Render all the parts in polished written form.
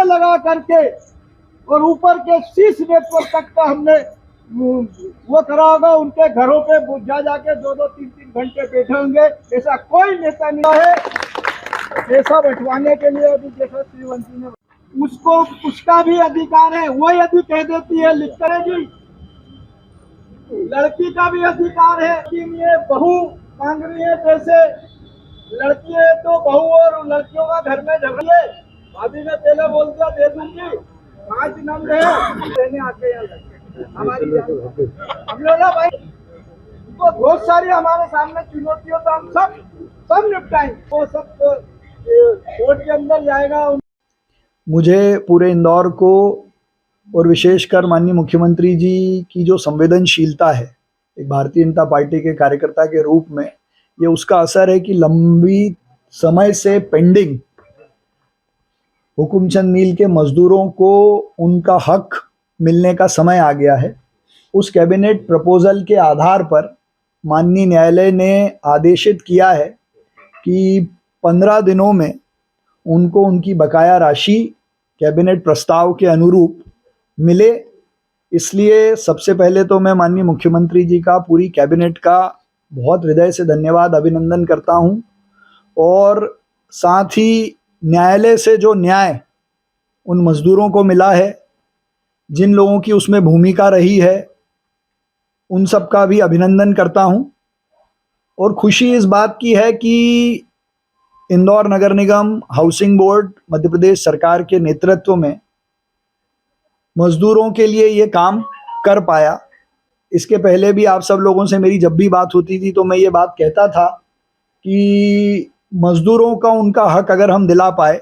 ताले लगा करके और ऊपर के शीर्ष नेतृत्व तक का हमने वो करा होगा। उनके घरों पे जाके 2-2, 3-3 घंटे बैठे होंगे। ऐसा कोई नेता नहीं है पैसा बंटवाने के लिए। अभी जैसा श्रीवंशी ने, उसको उसका भी अधिकार है। वो यदि कह देती है लिख करेगी। लड़की का भी अधिकार है। लेकिन ये बहू मांग रही है पैसे। लड़की है तो बहू और लड़कियों का घर में झगड़ा है। भाभी ने पहले बोल दिया दे दूंगी। 5 नंबर है रहने आते हैं हमारी हम लोग ना भाई। तो बहुत सारी हमारे सामने चुनौतियों तो हम सब निपटाएंगे। वो सब कोर्ट के अंदर जाएगा। मुझे पूरे इंदौर को और विशेषकर माननीय मुख्यमंत्री जी की जो संवेदनशीलता है एक भारतीय जनता पार्टी के कार्यकर्ता के रूप में, ये उसका असर है कि लंबी समय से पेंडिंग हुकुमचंद मील के मजदूरों को उनका हक मिलने का समय आ गया है। उस कैबिनेट प्रपोजल के आधार पर माननीय न्यायालय ने आदेशित किया है कि 15 दिनों में उनको उनकी बकाया राशि कैबिनेट प्रस्ताव के अनुरूप मिले। इसलिए सबसे पहले तो मैं माननीय मुख्यमंत्री जी का, पूरी कैबिनेट का बहुत हृदय से धन्यवाद, अभिनंदन करता हूं। और साथ ही न्यायालय से जो न्याय उन मजदूरों को मिला है, जिन लोगों की उसमें भूमिका रही है, उन सब का भी अभिनंदन करता हूं। और खुशी इस बात की है कि इंदौर नगर निगम हाउसिंग बोर्ड मध्य प्रदेश सरकार के नेतृत्व में मजदूरों के लिए ये काम कर पाया। इसके पहले भी आप सब लोगों से मेरी जब भी बात होती थी तो मैं ये बात कहता था कि मजदूरों का उनका हक अगर हम दिला पाए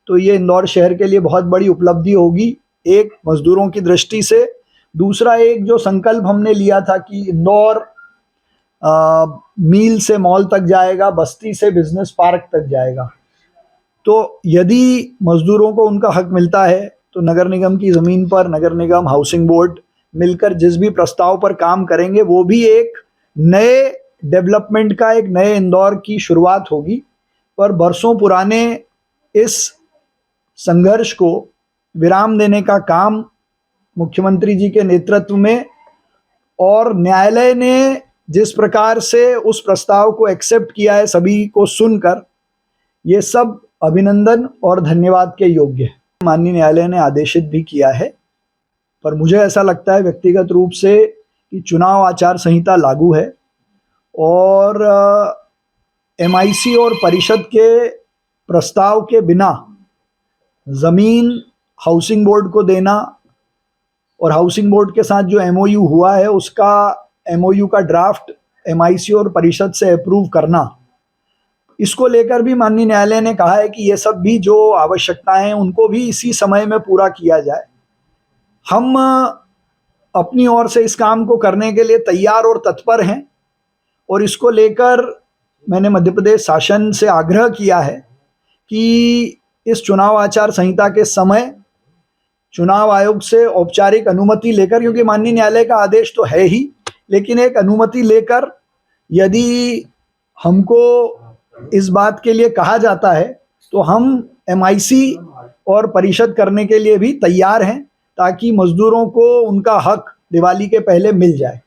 तो ये इंदौर शहर के लिए बहुत बड़ी उपलब्धि होगी, एक मजदूरों की दृष्टि से। दूसरा, एक जो संकल्प हमने लिया था कि इंदौर मील से मॉल तक जाएगा, बस्ती से बिजनेस पार्क तक जाएगा। तो यदि मजदूरों को उनका हक मिलता है तो नगर निगम की ज़मीन पर नगर निगम हाउसिंग बोर्ड मिलकर जिस भी प्रस्ताव पर काम करेंगे वो भी एक नए डेवलपमेंट का, एक नए इंदौर की शुरुआत होगी। पर बरसों पुराने इस संघर्ष को विराम देने का काम मुख्यमंत्री जी के नेतृत्व में, और न्यायालय ने जिस प्रकार से उस प्रस्ताव को एक्सेप्ट किया है सभी को सुनकर, ये सब अभिनंदन और धन्यवाद के योग्य है। माननीय न्यायालय ने आदेशित भी किया है। पर मुझे ऐसा लगता है व्यक्तिगत रूप से कि चुनाव आचार संहिता लागू है और एमआईसी और परिषद के प्रस्ताव के बिना ज़मीन हाउसिंग बोर्ड को देना और हाउसिंग बोर्ड के साथ जो एमओयू हुआ है उसका एमओयू का ड्राफ्ट एमआईसी और परिषद से अप्रूव करना, इसको लेकर भी माननीय न्यायालय ने कहा है कि ये सब भी जो आवश्यकताएं हैं उनको भी इसी समय में पूरा किया जाए। हम अपनी ओर से इस काम को करने के लिए तैयार और तत्पर हैं और इसको लेकर मैंने मध्य प्रदेश शासन से आग्रह किया है कि इस चुनाव आचार संहिता के समय चुनाव आयोग से औपचारिक अनुमति लेकर, क्योंकि माननीय न्यायालय का आदेश तो है ही, लेकिन एक अनुमति लेकर यदि हमको इस बात के लिए कहा जाता है तो हम एमआईसी और परिषद करने के लिए भी तैयार हैं, ताकि मजदूरों को उनका हक दिवाली के पहले मिल जाए।